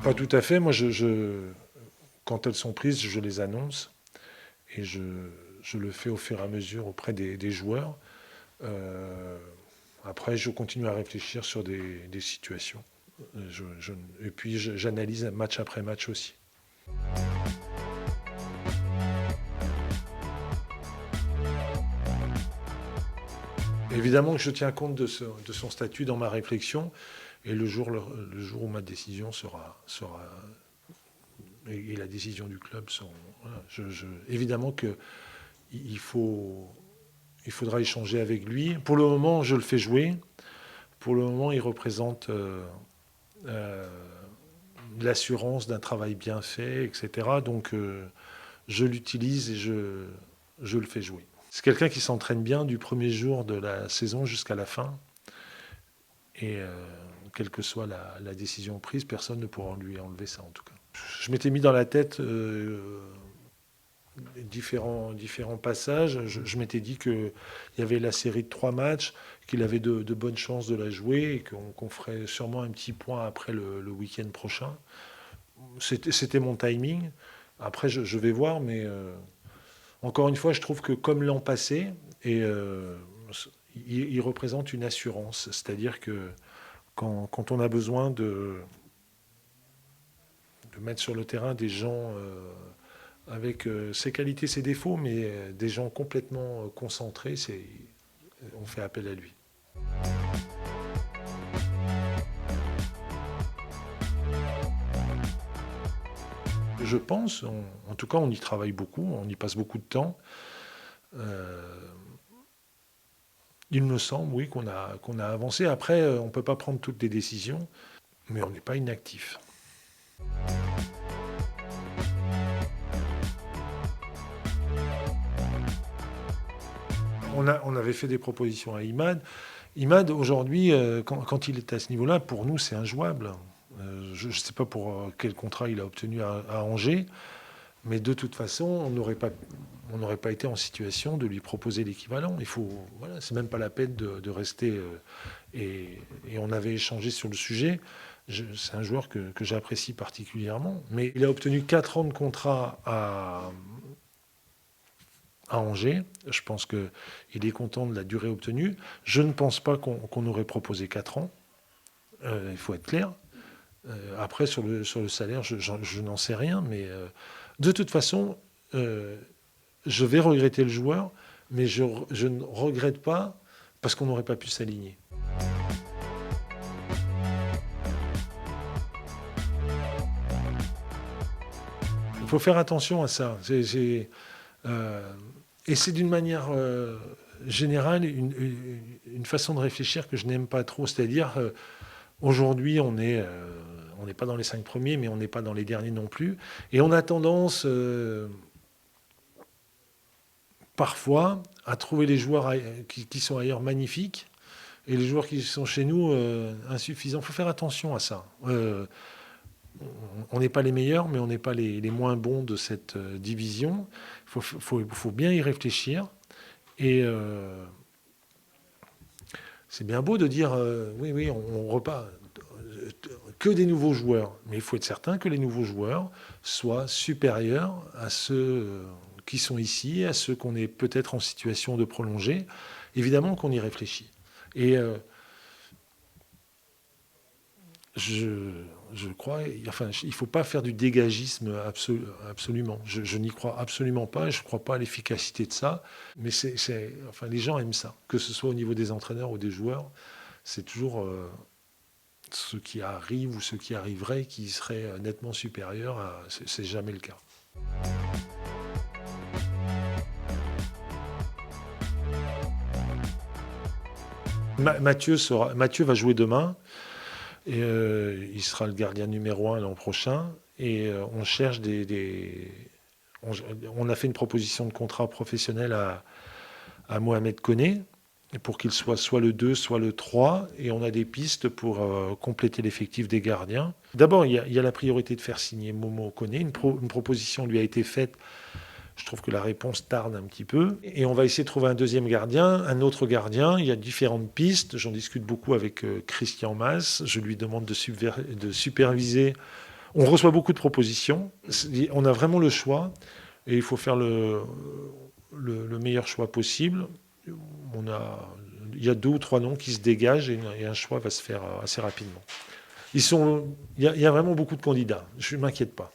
Pas tout à fait. Moi, quand elles sont prises, je les annonce et je le fais au fur et à mesure auprès des joueurs. Euh, Après, je continue à réfléchir sur des situations. Et puis, j'analyse match après match aussi. Évidemment que je tiens compte de son statut dans ma réflexion et le jour où ma décision sera et la décision du club seront. Voilà, évidemment que il faut, il faudra échanger avec lui. Pour le moment, je le fais jouer. Pour le moment, il représente euh, l'assurance d'un travail bien fait, etc. Donc, je l'utilise et je le fais jouer. C'est quelqu'un qui s'entraîne bien du premier jour de la saison jusqu'à la fin. Et quelle que soit la décision prise, personne ne pourra lui enlever ça en tout cas. Je m'étais mis dans la tête différents passages. Je m'étais dit qu'il y avait la série de 3 matchs, qu'il avait de bonnes chances de la jouer et qu'on ferait sûrement un petit point après le week-end prochain. C'était mon timing. Après, je vais voir, mais encore une fois, je trouve que comme l'an passé, et, il représente une assurance. C'est-à-dire que quand on a besoin de mettre sur le terrain des gens avec ses qualités, ses défauts, mais des gens complètement concentrés, on fait appel à lui. Je pense, en tout cas, on y travaille beaucoup, on y passe beaucoup de temps. Euh, il me semble, oui, qu'on a avancé. Après, on ne peut pas prendre toutes les décisions, mais on n'est pas inactif. On avait fait des propositions à Imad. Imad, aujourd'hui, quand il est à ce niveau-là, pour nous, c'est injouable. Je ne sais pas pour quel contrat il a obtenu à Angers, mais de toute façon, on n'aurait pas été en situation de lui proposer l'équivalent. Voilà, c'est même pas la peine de rester. Et on avait échangé sur le sujet. C'est un joueur que j'apprécie particulièrement, mais il a obtenu 4 ans de contrat à Angers. Je pense qu'il est content de la durée obtenue. Je ne pense pas qu'on aurait proposé 4 ans. Il faut être clair. Après, sur le salaire, je n'en sais rien, mais de toute façon, je vais regretter le joueur, mais je ne regrette pas parce qu'on n'aurait pas pu s'aligner. Il faut faire attention à ça. Et c'est d'une manière générale une façon de réfléchir que je n'aime pas trop. C'est-à-dire, aujourd'hui, on n'est pas dans les 5 premiers, mais on n'est pas dans les derniers non plus. Et on a tendance, parfois, à trouver les joueurs qui sont ailleurs magnifiques et les joueurs qui sont chez nous insuffisants. Il faut faire attention à ça. On n'est pas les meilleurs, mais on n'est pas les moins bons de cette division. Faut bien y réfléchir. Et c'est bien beau de dire oui, on repart que des nouveaux joueurs. Mais il faut être certain que les nouveaux joueurs soient supérieurs à ceux qui sont ici, à ceux qu'on est peut-être en situation de prolonger. Évidemment qu'on y réfléchit. Et je crois, enfin, il ne faut pas faire du dégagisme absolument. Je n'y crois absolument pas, je ne crois pas à l'efficacité de ça, mais enfin, les gens aiment ça, que ce soit au niveau des entraîneurs ou des joueurs, c'est toujours ceux qui arrivent ou ceux qui arriveraient qui seraient nettement supérieurs, c'est jamais le cas. Mathieu va jouer demain. Et il sera le gardien numéro 1 l'an prochain. Et on cherche on a fait une proposition de contrat professionnel à Mohamed Koné pour qu'il soit le 2, soit le 3. Et on a des pistes pour compléter l'effectif des gardiens. D'abord, il y a la priorité de faire signer Momo Koné. Une proposition lui a été faite. Je trouve que la réponse tarde un petit peu. Et on va essayer de trouver un deuxième gardien, un autre gardien. Il y a différentes pistes. J'en discute beaucoup avec Christian Mas. Je lui demande de superviser On reçoit beaucoup de propositions. On a vraiment le choix et il faut faire le meilleur choix possible. Il y a 2 ou 3 noms qui se dégagent et un choix va se faire assez rapidement. Il y a vraiment beaucoup de candidats. Je ne m'inquiète pas.